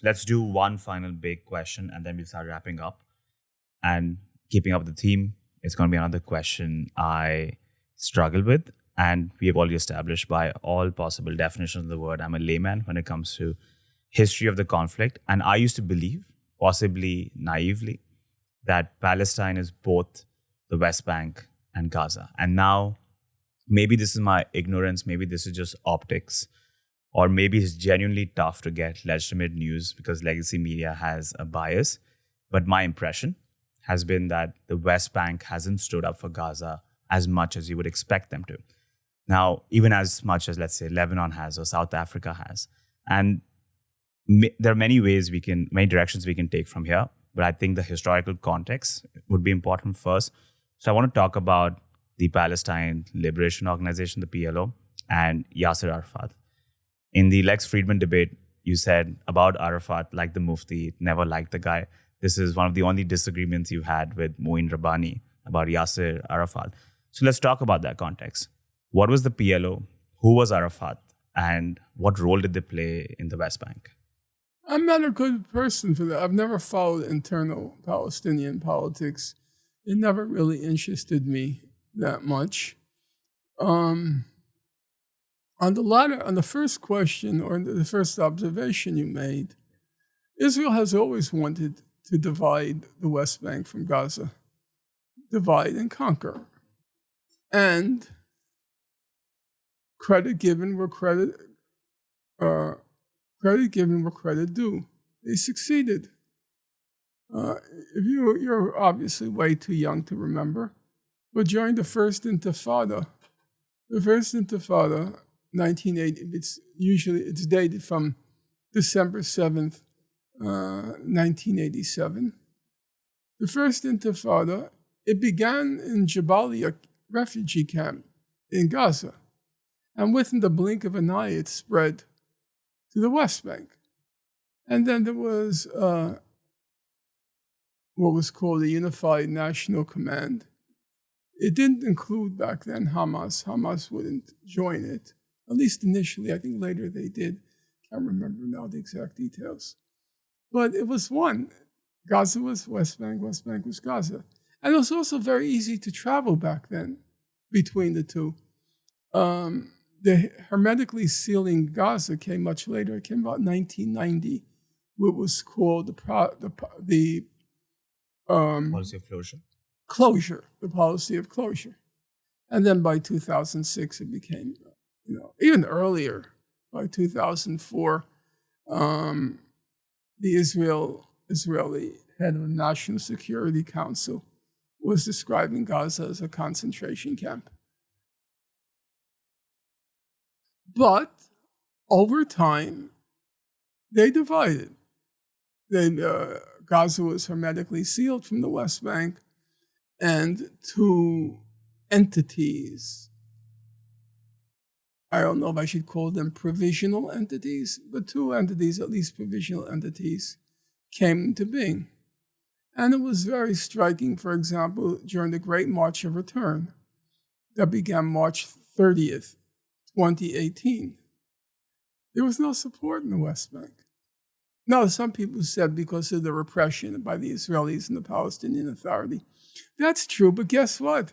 Let's do one final big question and then we'll start wrapping up. And keeping up with the theme, it's going to be another question I struggle with. And we have already established by all possible definitions of the word, I'm a layman when it comes to history of the conflict. And I used to believe, possibly naively, that Palestine is both the West Bank and Gaza. And now, maybe this is my ignorance, maybe this is just optics, or maybe it's genuinely tough to get legitimate news because legacy media has a bias. But my impression has been that the West Bank hasn't stood up for Gaza as much as you would expect them to. Now, even as much as, let's say, Lebanon has or South Africa has. And there are many directions we can take from here. But I think the historical context would be important first. So I want to talk about the Palestine Liberation Organization, the PLO, and Yasser Arafat. In the Lex Friedman debate, you said about Arafat, like the Mufti, never liked the guy. This is one of the only disagreements you had with Moin Rabbani about Yasser Arafat. So let's talk about that context. What was the PLO? Who was Arafat? And what role did they play in the West Bank? I'm not a good person for that. I've never followed internal Palestinian politics. It never really interested me that much. On the first question or the first observation you made, Israel has always wanted to divide the West Bank from Gaza, divide and conquer. And credit given where credit due. They succeeded. You're obviously way too young to remember, but during the First Intifada, 1980, it's dated from December 7th, 1987. The First Intifada, it began in Jabalia refugee camp in Gaza. And within the blink of an eye, it spread to the West Bank. And then there was what was called the Unified National Command. It didn't include back then Hamas. Hamas wouldn't join it, at least initially. I think later they did. Can't remember now the exact details. But it was one. Gaza was West Bank was Gaza. And it was also very easy to travel back then between the two. The hermetically sealing Gaza came much later. It came about 1990, what was called the Policy of closure. The policy of closure. And then by 2006, it became, even earlier, by 2004, the Israeli head of the National Security Council was describing Gaza as a concentration camp. But over time, they divided. Gaza was hermetically sealed from the West Bank, and two entities, I don't know if I should call them provisional entities, but two entities, at least provisional entities, came into being. And it was very striking, for example, during the Great March of Return that began March 30th, 2018. There was no support in the West Bank. Now, some people said because of the repression by the Israelis and the Palestinian Authority. That's true, but guess what?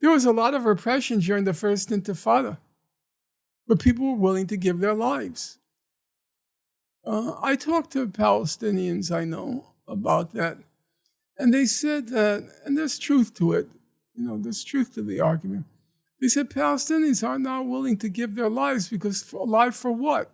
There was a lot of repression during the First Intifada, but people were willing to give their lives. I talked to Palestinians I know about that, and they said that, and there's truth to it, there's truth to the argument. They said Palestinians are not willing to give their lives because alive for what?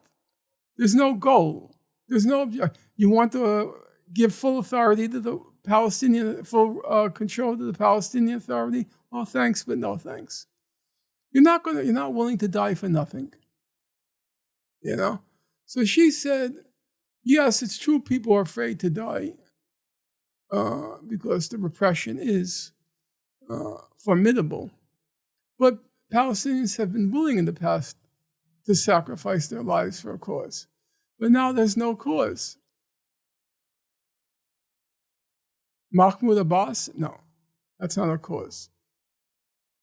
There's no goal. There's no object. You want to give full authority to the Palestinian, full control to the Palestinian Authority? Oh, thanks, but no thanks. You're not willing to die for nothing. So she said, yes, it's true people are afraid to die because the repression is formidable. But Palestinians have been willing in the past to sacrifice their lives for a cause. But now there's no cause. Mahmoud Abbas? No, that's not a cause.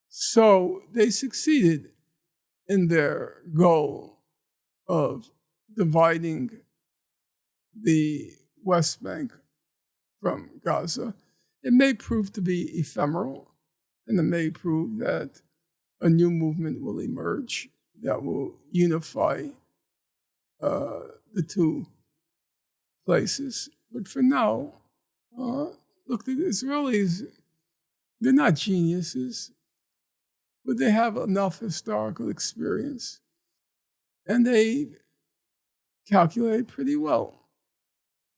So they succeeded in their goal of dividing the West Bank from Gaza, it may prove to be ephemeral, and it may prove that a new movement will emerge that will unify the two places. But for now, look, the Israelis, they're not geniuses, but they have enough historical experience. And they calculate pretty well.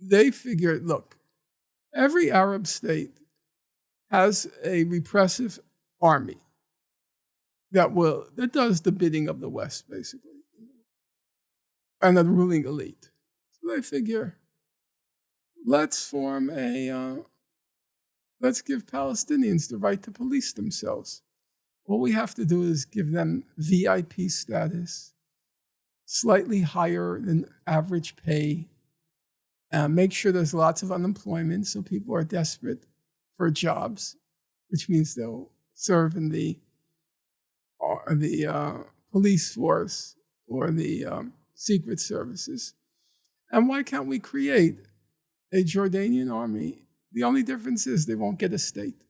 They figured, look, every Arab state has a repressive army that does the bidding of the West, basically, and the ruling elite. So they figure, let's give Palestinians the right to police themselves. All we have to do is give them VIP status, slightly higher than average pay, make sure there's lots of unemployment so people are desperate for jobs, which means they'll serve in the police force or the secret services. And why can't we create a Jordanian army? The only difference is they won't get a state,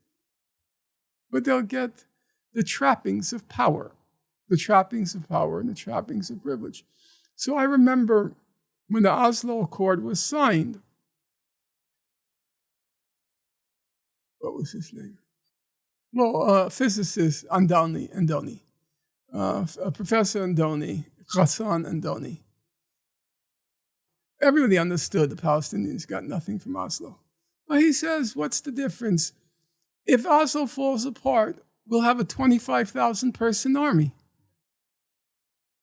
but they'll get the trappings of power, and the trappings of privilege. So I remember when the Oslo Accord was signed, what was his name? Well, physicist Andoni, Professor Andoni, Ghassan Andoni. Everybody understood the Palestinians got nothing from Oslo. But he says, what's the difference? If Oslo falls apart, we'll have a 25,000 person army.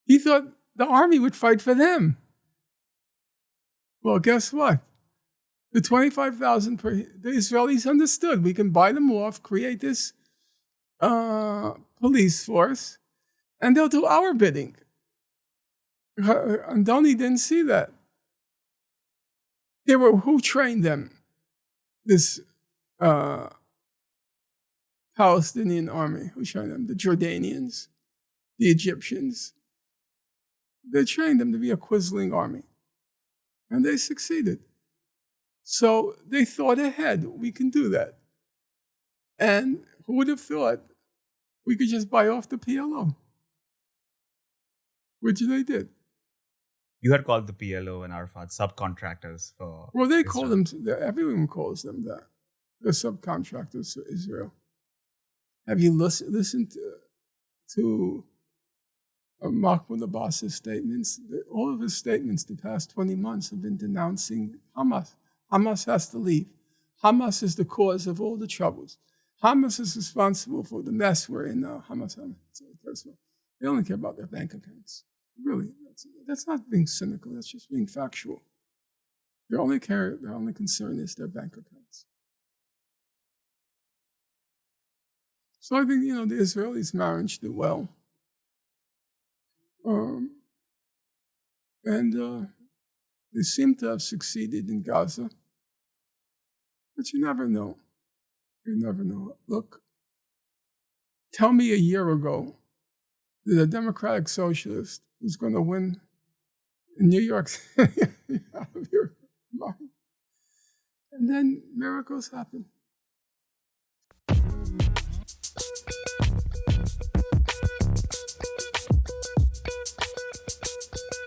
He thought the army would fight for them. Well, guess what? The 25,000, the Israelis understood. We can buy them off, create this police force, and they'll do our bidding. Andoni didn't see that. Who trained them? This Palestinian army. Who trained them? The Jordanians, the Egyptians. They trained them to be a quisling army. And they succeeded. So they thought ahead, we can do that. And who would have thought we could just buy off the PLO? Which they did. You had called the PLO and Arafat subcontractors for Well, they Israel. call them, everyone calls them that. They're subcontractors to Israel. Have you listened to Mahmoud Abbas's statements? All of his statements the past 20 months have been denouncing Hamas. Hamas has to leave. Hamas is the cause of all the troubles. Hamas is responsible for the mess we're in now. Hamas. They only care about their bank accounts. Really, that's not being cynical. That's just being factual. Their only concern is their bank accounts. So I think, the Israelis managed it well. And they seem to have succeeded in Gaza. But you never know. You never know. Look, tell me a year ago that a Democratic Socialist was going to win in New York City. Out of your mind. And then miracles happen.